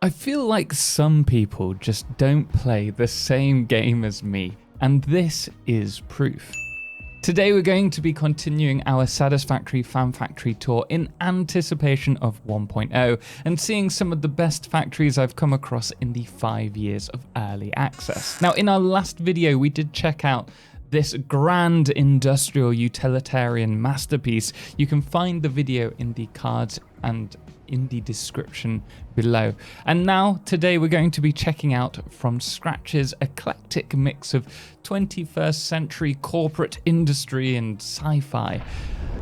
I feel like some people just don't play the same game as me, and this is proof. Today we're going to be continuing our Satisfactory Fan Factory Tour in anticipation of 1.0 and seeing some of the best factories I've come across in the 5 years of early access. Now, in our last video we did check out this grand industrial utilitarian masterpiece. You can find the video in the cards and in the description below. And now, today we're going to be checking out Fromscratch's eclectic mix of 21st century corporate industry and sci-fi.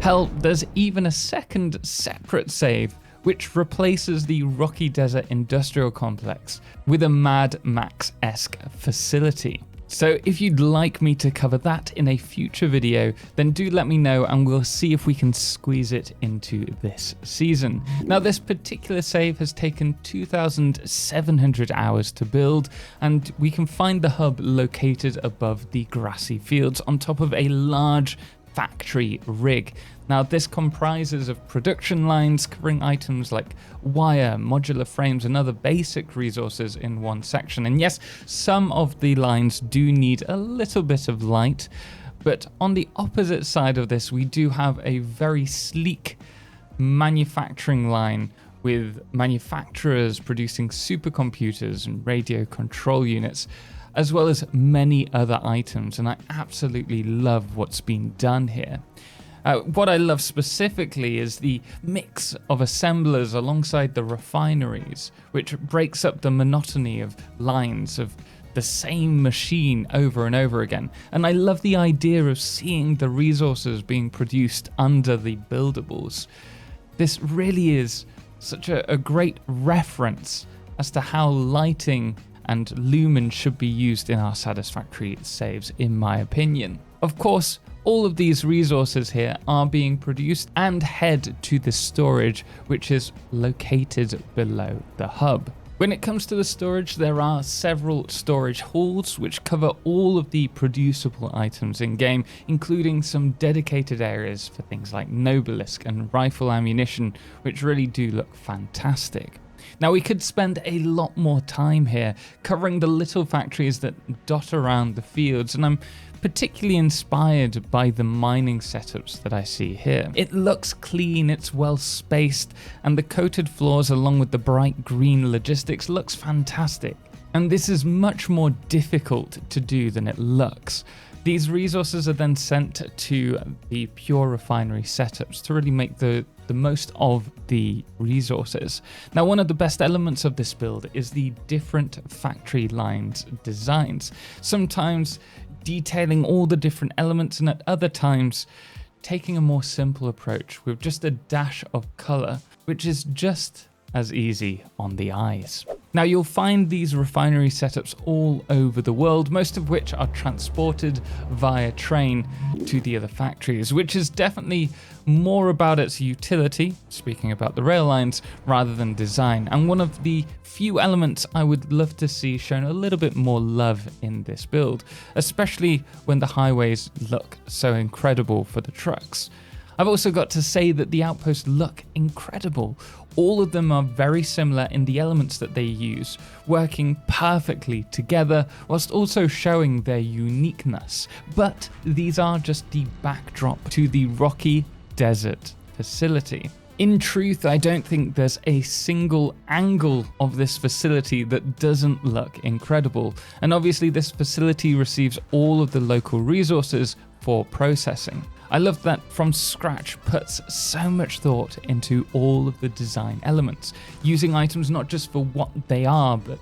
Hell, there's even a second separate save which replaces the Rocky Desert Industrial Complex with a Mad Max-esque facility. So if you'd like me to cover that in a future video, then do let me know and we'll see if we can squeeze it into this season. Now, this particular save has taken 2,700 hours to build, and we can find the hub located above the grassy fields on top of a large factory rig. Now, this comprises of production lines covering items like wire, modular frames, and other basic resources in one section. And yes, some of the lines do need a little bit of light, but on the opposite side of this, we do have a very sleek manufacturing line with manufacturers producing supercomputers and radio control units, as well as many other items, and I absolutely love what's been done here. What I love specifically is the mix of assemblers alongside the refineries, which breaks up the monotony of lines of the same machine over and over again. And I love the idea of seeing the resources being produced under the buildables. This really is such a great reference as to how lighting and lumen should be used in our satisfactory saves, in my opinion. Of course, all of these resources here are being produced and head to the storage, which is located below the hub. When it comes to the storage, there are several storage halls which cover all of the producible items in game, including some dedicated areas for things like Nobelisk and rifle ammunition, which really do look fantastic. Now, we could spend a lot more time here covering the little factories that dot around the fields, and I'm particularly inspired by the mining setups that I see here. It looks clean, it's well spaced, and the coated floors along with the bright green logistics looks fantastic. And this is much more difficult to do than it looks. These resources are then sent to the pure refinery setups to really make the most of the resources. Now, one of the best elements of this build is the different factory lines designs, sometimes detailing all the different elements, and at other times taking a more simple approach with just a dash of color, which is just as easy on the eyes. Now, you'll find these refinery setups all over the world, most of which are transported via train to the other factories, which is definitely more about its utility, speaking about the rail lines, rather than design, and one of the few elements I would love to see shown a little bit more love in this build, especially when the highways look so incredible for the trucks. I've also got to say that the outposts look incredible. All of them are very similar in the elements that they use, working perfectly together whilst also showing their uniqueness. But these are just the backdrop to the Rocky Desert facility. In truth, I don't think there's a single angle of this facility that doesn't look incredible. And obviously this facility receives all of the local resources for processing. I love that Fromscratch puts so much thought into all of the design elements, using items not just for what they are, but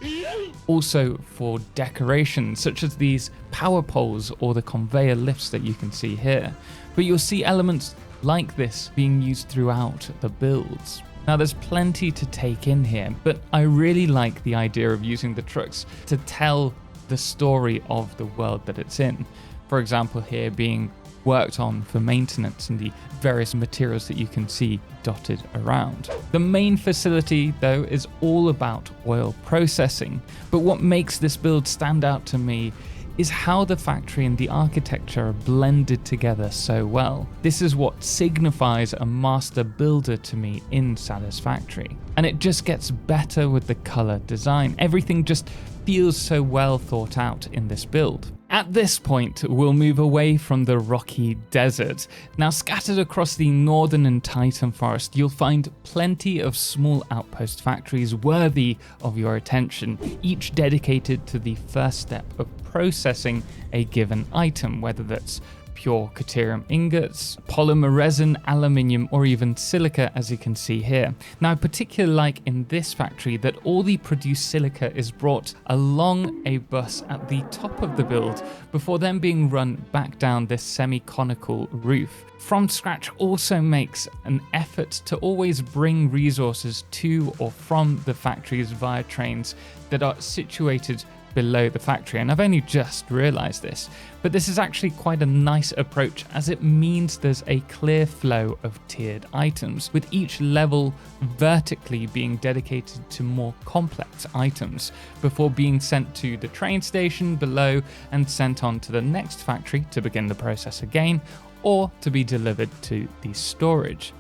also for decoration, such as these power poles or the conveyor lifts that you can see here. But you'll see elements like this being used throughout the builds. Now, there's plenty to take in here, but I really like the idea of using the trucks to tell the story of the world that it's in. For example, here being worked on for maintenance and the various materials that you can see dotted around. The main facility, though, is all about oil processing, but what makes this build stand out to me is how the factory and the architecture are blended together so well. This is what signifies a master builder to me in Satisfactory. And it just gets better with the color design. Everything just feels so well thought out in this build. At this point, we'll move away from the rocky desert. Now, scattered across the northern and Titan forest, you'll find plenty of small outpost factories worthy of your attention, each dedicated to the first step of processing a given item, whether that's pure Caterium ingots, polymer resin, aluminium, or even silica, as you can see here. Now, I particularly like in this factory that all the produced silica is brought along a bus at the top of the build before then being run back down this semi-conical roof. Fromscratch also makes an effort to always bring resources to or from the factories via trains that are situated below the factory, and I've only just realized this, but this is actually quite a nice approach as it means there's a clear flow of tiered items, with each level vertically being dedicated to more complex items before being sent to the train station below and sent on to the next factory to begin the process again, or to be delivered to the storage.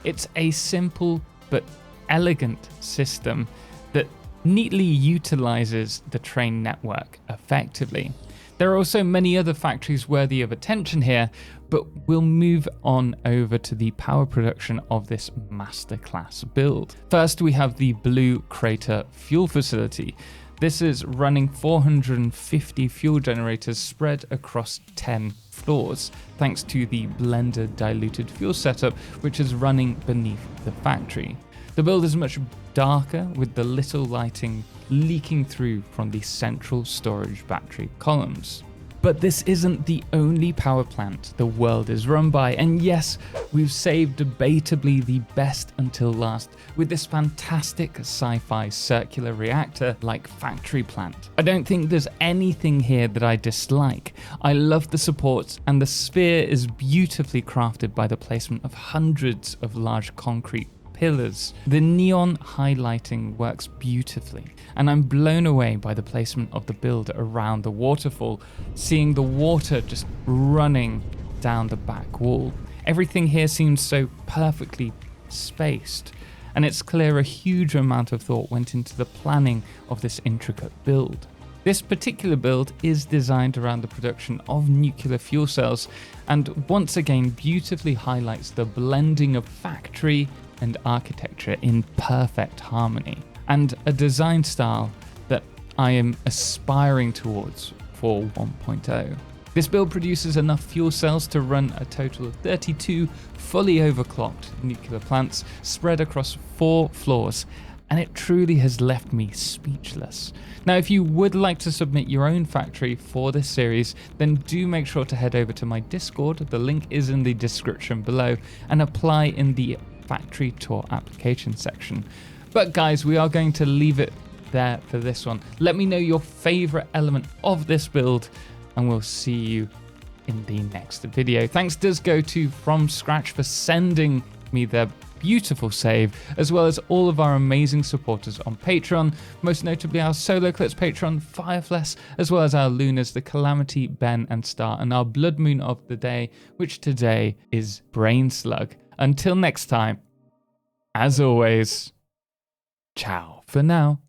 It's a simple but elegant system that neatly utilizes the train network effectively. There are also many other factories worthy of attention here, but we'll move on over to the power production of this masterclass build. First, we have the Blue Crater fuel facility. This is running 450 fuel generators spread across 10 floors, thanks to the blender diluted fuel setup, which is running beneath the factory. The build is much darker, with the little lighting leaking through from the central storage battery columns. But this isn't the only power plant the world is run by, and yes, we've saved debatably the best until last with this fantastic sci-fi circular reactor like factory plant. I don't think there's anything here that I dislike. I love the supports, and the sphere is beautifully crafted by the placement of hundreds of large concrete pillars. The neon highlighting works beautifully, and I'm blown away by the placement of the build around the waterfall, seeing the water just running down the back wall. Everything here seems so perfectly spaced, and it's clear a huge amount of thought went into the planning of this intricate build. This particular build is designed around the production of nuclear fuel cells, and once again beautifully highlights the blending of factory and architecture in perfect harmony, and a design style that I am aspiring towards for 1.0. This build produces enough fuel cells to run a total of 32 fully overclocked nuclear plants spread across 4 floors, and it truly has left me speechless. Now, if you would like to submit your own factory for this series, then do make sure to head over to my Discord, the link is in the description below, and apply in the Factory Tour application section. But guys, we are going to leave it there for this one. Let me know your favorite element of this build, and we'll see you in the next video. Thanks does go to Fromscratch for sending me their beautiful save, as well as all of our amazing supporters on Patreon, most notably our Soloclipse patron, Firefless, as well as our Lunas, the Calamity, Ben, and Star, and our Blood Moon of the day, which today is Brain Slug. Until next time, as always, ciao for now.